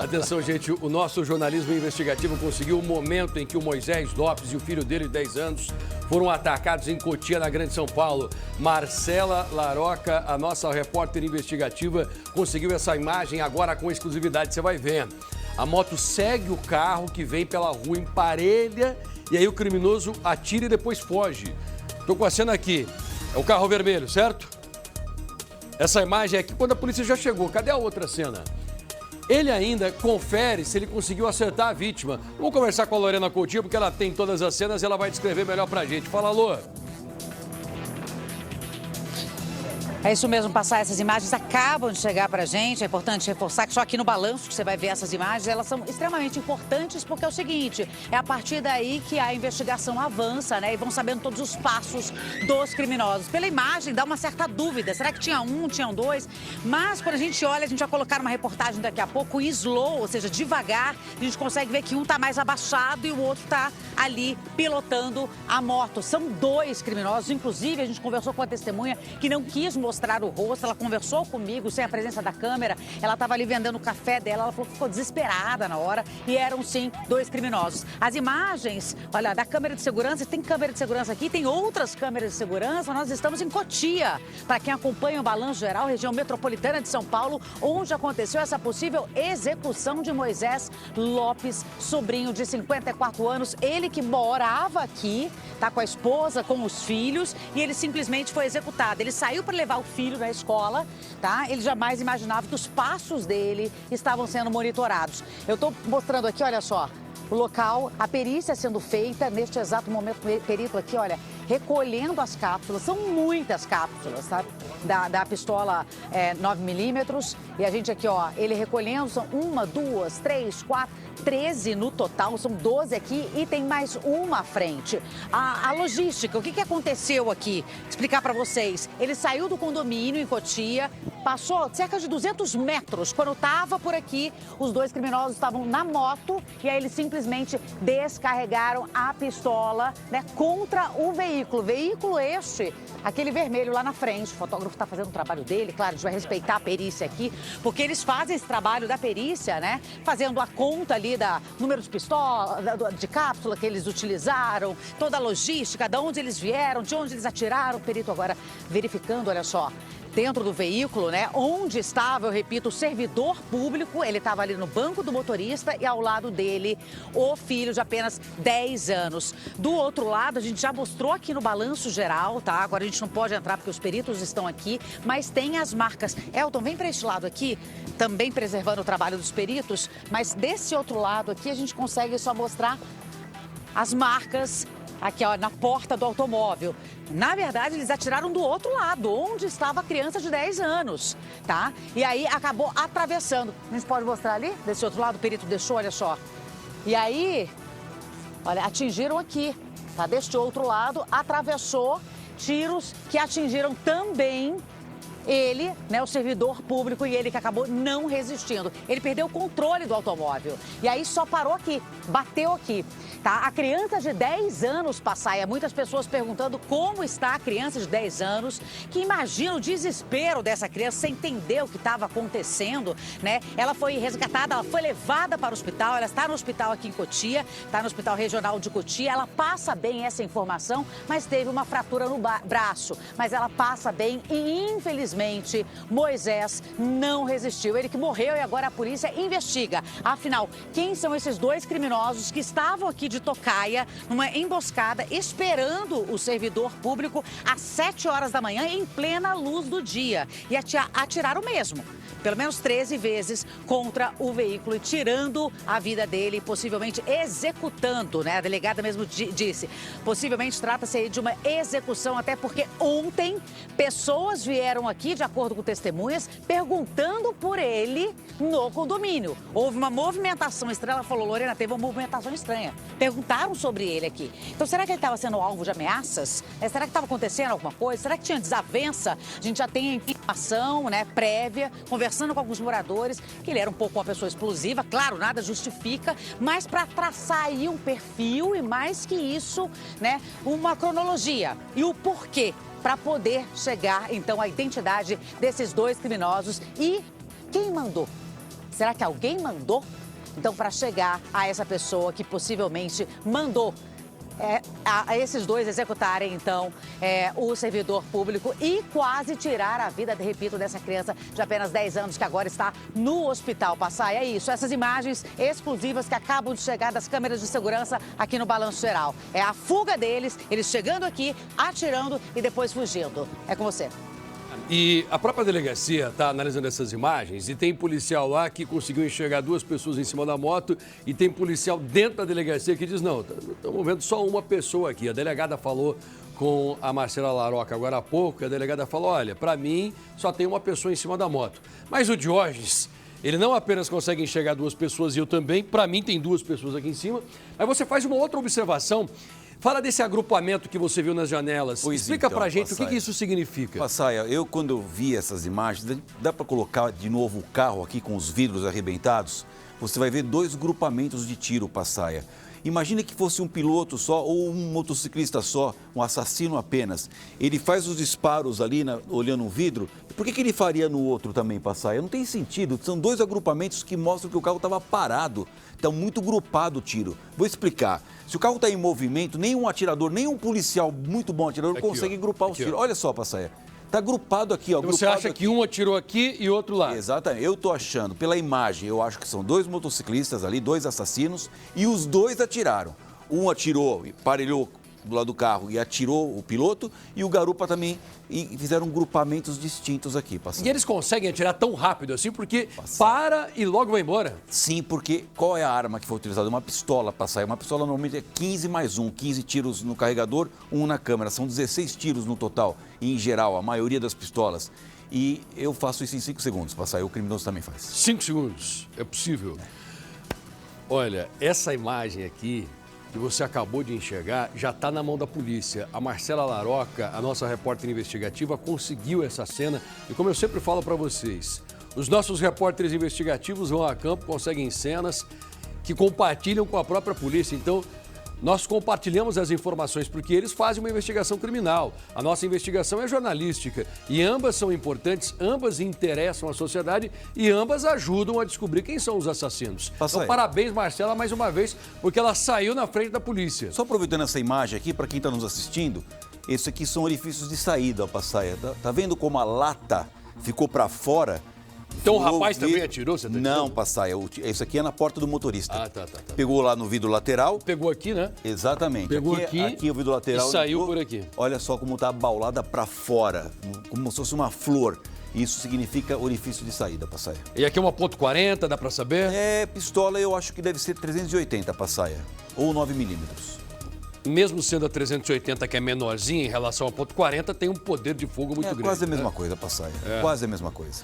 Atenção, gente, o nosso jornalismo investigativo conseguiu o momento em que o Moisés Lopes e o filho dele, de 10 anos, foram atacados em Cotia, na Grande São Paulo. Marcela Laroca, a nossa repórter investigativa, conseguiu essa imagem agora com exclusividade, você vai ver. A moto segue o carro que vem pela rua, emparelha, e aí o criminoso atira e depois foge. Estou com a cena aqui, é o carro vermelho, certo? Essa imagem é aqui quando a polícia já chegou. Cadê a outra cena? Ele ainda confere se ele conseguiu acertar a vítima. Vamos conversar com a Lorena Coutinho, porque ela tem todas as cenas e ela vai descrever melhor pra gente. Fala, Lô. É isso mesmo, passar essas imagens acabam de chegar para a gente. É importante reforçar que só aqui no balanço que você vai ver essas imagens, elas são extremamente importantes porque é o seguinte, é a partir daí que a investigação avança, né? E vão sabendo todos os passos dos criminosos. Pela imagem dá uma certa dúvida, será que tinha um, tinham dois? Mas quando a gente olha, a gente vai colocar uma reportagem daqui a pouco em slow, ou seja, devagar, a gente consegue ver que um está mais abaixado e o outro está ali pilotando a moto. São dois criminosos, inclusive a gente conversou com a testemunha que não quis mostrar o rosto, ela conversou comigo sem a presença da câmera, ela estava ali vendendo o café dela, ela falou que ficou desesperada na hora e eram sim dois criminosos. As imagens, olha, da câmera de segurança, tem câmera de segurança aqui, tem outras câmeras de segurança, nós estamos em Cotia, para quem acompanha o Balanço Geral, região metropolitana de São Paulo, onde aconteceu essa possível execução de Moisés Lopes, sobrinho de 54 anos, ele que morava aqui, tá com a esposa, com os filhos, e ele simplesmente foi executado. Ele saiu para levar o filho da escola, tá? Ele jamais imaginava que os passos dele estavam sendo monitorados. Eu estou mostrando aqui, olha só, o local, a perícia sendo feita, neste exato momento, o perito aqui, olha, recolhendo as cápsulas, são muitas cápsulas, tá? Da pistola 9mm, e a gente aqui, ó, ele recolhendo, são 1, 2, 3, 4, 13 no total, são 12 aqui e tem mais uma à frente. A logística, o que aconteceu aqui? Explicar para vocês. Ele saiu do condomínio em Cotia, passou cerca de 200 metros. Quando estava por aqui, os dois criminosos estavam na moto e aí eles simplesmente descarregaram a pistola, né, contra o veículo. Veículo este, aquele vermelho lá na frente. O fotógrafo está fazendo o trabalho dele, claro, a gente vai respeitar a perícia aqui, porque eles fazem esse trabalho da perícia, né, fazendo a conta ali da número de pistola, de cápsula que eles utilizaram, toda a logística, de onde eles vieram, de onde eles atiraram. O perito agora verificando, olha só, dentro do veículo, né, onde estava, eu repito, o servidor público, ele estava ali no banco do motorista e ao lado dele o filho de apenas 10 anos. Do outro lado, a gente já mostrou aqui no Balanço Geral, tá? Agora a gente não pode entrar porque os peritos estão aqui, mas tem as marcas. Elton, vem para este lado aqui, também preservando o trabalho dos peritos, mas desse outro lado aqui a gente consegue só mostrar as marcas aqui, ó, na porta do automóvel. Na verdade, eles atiraram do outro lado, onde estava a criança de 10 anos, tá? E aí acabou atravessando. A gente pode mostrar ali? Desse outro lado, o perito deixou, olha só. E aí, olha, atingiram aqui, tá? Deste outro lado, atravessou, tiros que atingiram também ele, né, o servidor público, e ele que acabou não resistindo. Ele perdeu o controle do automóvel. E aí só parou aqui, bateu aqui. Tá? A criança de 10 anos, Passaia, muitas pessoas perguntando como está a criança de 10 anos, que imagina o desespero dessa criança sem entender o que estava acontecendo, né? Ela foi resgatada, ela foi levada para o hospital, ela está no hospital aqui em Cotia, está no Hospital Regional de Cotia, ela passa bem essa informação, mas teve uma fratura no braço. Mas ela passa bem e, infelizmente, Moisés não resistiu. Ele que morreu e agora a polícia investiga. Afinal, quem são esses dois criminosos que estavam aqui de tocaia, numa emboscada, esperando o servidor público às 7 horas da manhã, em plena luz do dia, e atiraram mesmo, pelo menos 13 vezes, contra o veículo, e tirando a vida dele, possivelmente executando, né? A delegada mesmo disse, possivelmente trata-se aí de uma execução, até porque ontem pessoas vieram aqui, de acordo com testemunhas, perguntando por ele no condomínio. Houve uma movimentação estranha, ela falou, Lorena, teve uma movimentação estranha. Perguntaram sobre ele aqui. Então, será que ele estava sendo alvo de ameaças? Será que estava acontecendo alguma coisa? Será que tinha desavença? A gente já tem a informação, né, prévia, conversando com alguns moradores, que ele era um pouco uma pessoa explosiva. Claro, nada justifica, mas para traçar aí um perfil e, mais que isso, né, uma cronologia e o porquê, para poder chegar, então, à identidade desses dois criminosos e quem mandou Será que alguém mandou? Então, para chegar a essa pessoa que possivelmente mandou a esses dois executarem, então, o servidor público e quase tirar a vida, repito, dessa criança de apenas 10 anos que agora está no hospital. Passai, é isso, essas imagens exclusivas que acabam de chegar das câmeras de segurança aqui no Balanço Geral. É a fuga deles, eles chegando aqui, atirando e depois fugindo. É com você. E a própria delegacia está analisando essas imagens e tem policial lá que conseguiu enxergar duas pessoas em cima da moto e tem policial dentro da delegacia que diz, não, estamos vendo só uma pessoa aqui. A delegada falou com a Marcela Laroca agora há pouco, e a delegada falou, olha, para mim só tem uma pessoa em cima da moto. Mas o Diógenes, ele não apenas consegue enxergar duas pessoas e eu também, para mim tem duas pessoas aqui em cima, mas você faz uma outra observação. Fala desse agrupamento que você viu nas janelas. Explica pra gente o que isso significa. Passaia, eu quando eu vi essas imagens, dá para colocar de novo o carro aqui com os vidros arrebentados? Você vai ver dois grupamentos de tiro, Passaia. Imagina que fosse um piloto só ou um motociclista só, um assassino apenas. Ele faz os disparos ali, olhando o vidro. Por que ele faria no outro também, Passaia? Não tem sentido. São dois agrupamentos que mostram que o carro estava parado. Está muito grupado o tiro. Vou explicar. Se o carro está em movimento, nenhum atirador, nenhum policial muito bom atirador aqui, consegue grupar os tiros. Olha só, Passaia. Está grupado aqui, ó. Então você acha que um atirou aqui e outro lá? Exatamente. Eu estou achando, pela imagem, eu acho que são dois motociclistas ali, dois assassinos, e os dois atiraram. Um atirou, parelhou do lado do carro e atirou o piloto, e o garupa também, e fizeram grupamentos distintos aqui, Passaia. E eles conseguem atirar tão rápido assim, porque para e logo vai embora? Sim, porque qual é a arma que foi utilizada? Uma pistola, Passaia. Uma pistola normalmente é 15 mais 1, 15 tiros no carregador, 1 na câmera. São 16 tiros no total, em geral, a maioria das pistolas. E eu faço isso em 5 segundos, Passaia. O criminoso também faz. 5 segundos, é possível. Olha, essa imagem aqui que você acabou de enxergar já está na mão da polícia. A Marcela Laroca, a nossa repórter investigativa, conseguiu essa cena. E como eu sempre falo para vocês, os nossos repórteres investigativos vão a campo, conseguem cenas que compartilham com a própria polícia. Então, nós compartilhamos as informações porque eles fazem uma investigação criminal. A nossa investigação é jornalística e ambas são importantes, ambas interessam a sociedade e ambas ajudam a descobrir quem são os assassinos. Então, parabéns, Marcela, mais uma vez, porque ela saiu na frente da polícia. Só aproveitando essa imagem aqui, para quem está nos assistindo, esses aqui são orifícios de saída, Passaia. Tá vendo como a lata ficou para fora? Então o rapaz também atirou, você tá dizendo? Não, Passaia, isso aqui é na porta do motorista. Ah, tá. Pegou lá no vidro lateral. Pegou aqui, né? Exatamente. Pegou aqui o vidro lateral. E saiu por aqui. Olha só como tá abaulada para fora, como se fosse uma flor. Isso significa orifício de saída, Passaia. E aqui é uma .40, dá para saber? Pistola eu acho que deve ser 380, Passaia, ou 9 milímetros. Mesmo sendo a 380, que é menorzinha em relação a .40, tem um poder de fogo muito grande. Quase a mesma coisa, Passaia. Quase a mesma coisa.